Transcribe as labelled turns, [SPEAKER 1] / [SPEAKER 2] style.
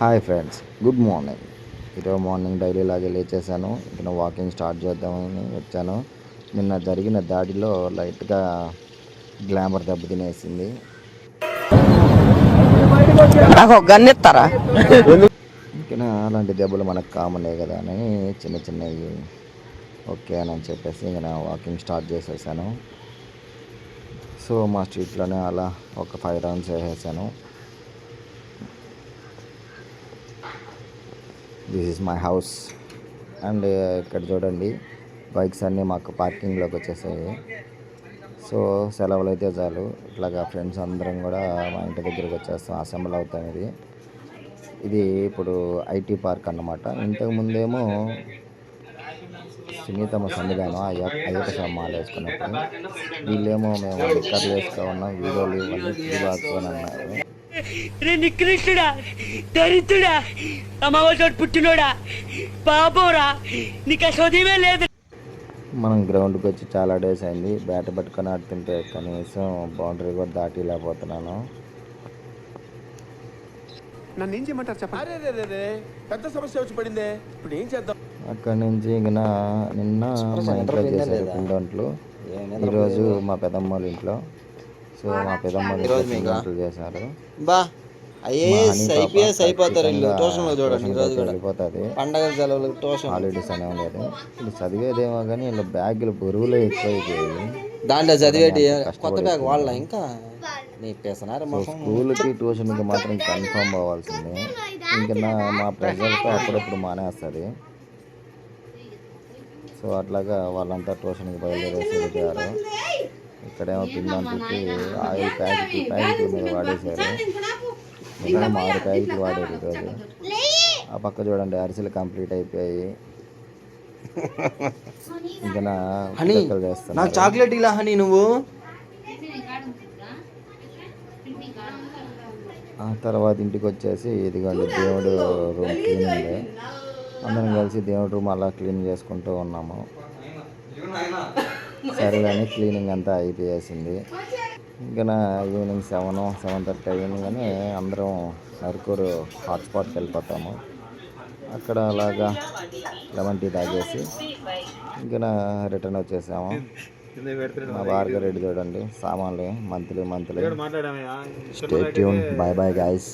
[SPEAKER 1] Hi friends, good morning. ఈరోజు morning daily లాగే లేచేసాను. ఇక వాకింగ్ స్టార్ట్ చేద్దామని వచ్చాను. నిన్న జరిగిన దాడిలో లైట్గా గ్లామర్ దెబ్బతినేసింది. ఇంకా అలాంటి దెబ్బలు మనకు కామనే కదా అని చిన్న చిన్నవి ఓకే అని చెప్పేసి ఇంకా వాకింగ్ స్టార్ట్ చేసేసాను. సో మా స్ట్రీట్లోనే అలా ఒక 5 రౌండ్స్ వేసేసాను. This is my house. And ఇక్కడ చూడండి, బైక్స్ అన్నీ మాకు పార్కింగ్లోకి వచ్చేసాయి. సో సెలవులు అయితే చాలు ఇట్లాగా ఫ్రెండ్స్ అందరం కూడా మా ఇంటి దగ్గరికి వచ్చేస్తాం, అసెంబ్ల్ అవుతాం. ఇది ఇప్పుడు ఐటీ పార్క్ అన్నమాట. ఇంతకుముందేమో సునీతమ్మ సన్నిధానం అయ్యప్ప స్వామి మాల వేసుకున్నప్పుడు. వీళ్ళేమో మేము లిక్కర్లు వేసుకో ఉన్నాం, వీడియోలు ఇవన్నీ తీబాక్కొని అన్నారు.
[SPEAKER 2] నికృష్టుడా, దరిద్రుడా, అమ్మవారి పుట్టినోడా, పాపోరా, నీకు చదివే లేదు.
[SPEAKER 1] మనం గ్రౌండ్కి వచ్చి చాలా డేస్ అయింది. బ్యాట్ పట్టుకొని ఆడుతుంటే కనీసం బౌండరీ కూడా దాటిలేకపోతున్నాను.
[SPEAKER 3] నన్ను ఏం చేయమంటారు చెప్పండి. పెద్ద సమస్య వచ్చి పడిందే, ఇప్పుడు ఏం చేద్దాం? అక్కడి నుంచి
[SPEAKER 1] నిన్న మా ఇంట్లో చేశారు పిండొంట్లు. ఈరోజు మా పెదమ్మ వాళ్ళ ఇంట్లో. సో మా పెదమ్మ పిండొంట్లు చేశారు. హాలిడేస్ అనేవి లేదు. ఇప్పుడు చదివేదేమో కానీ ఇలా బ్యాగులు బరువులే ఎక్కువైపోయాయి.
[SPEAKER 4] దాంట్లో చదివేటి కొత్త బ్యాగ్ వాళ్ళ ఇంకా
[SPEAKER 1] స్కూల్కి ట్యూషన్కి మాత్రం కన్ఫర్మ్ అవ్వాల్సిందే. ఇంకా మా ప్రెజర్తో అప్పుడప్పుడు మానేస్తుంది. సో అట్లాగా వాళ్ళంతా ట్యూషన్కి బయలుదేరేసి వెళ్ళారు. ఇక్కడేమో పిండంటికి ఆయిల్ ప్యాకెట్ల మీద వాడేశారు. నిన్న 6 ప్యాకెట్లు వాడారు ఈరోజు. ఆ పక్క చూడండి, అరిసెలు కంప్లీట్ అయిపోయాయి. ఇంకా
[SPEAKER 4] నాకు చాక్లెట్ ఇలా హనీ నువ్వు.
[SPEAKER 1] ఆ తర్వాత ఇంటికి వచ్చేసి ఇదిగోండి దేవుడు రూమ్ క్లీనింగ్. అందరం కలిసి దేవుడి రూమ్ అలా క్లీన్ చేసుకుంటూ ఉన్నాము. సరేగాని క్లీనింగ్ అంతా అయిపోయేసింది. ఇంకా ఈవినింగ్ 7:30 అయ్యింది. కానీ అందరం నరుకూరు హాట్స్పాట్కి వెళ్ళిపోతాము. అక్కడ అలాగా లెమన్ టీ తాగేసి ఇంకా రిటర్న్ వచ్చేసాము. మా బార్గర్ రెడ్డి చూడండి, సామాన్లు monthly. Stay tune. By bye guys.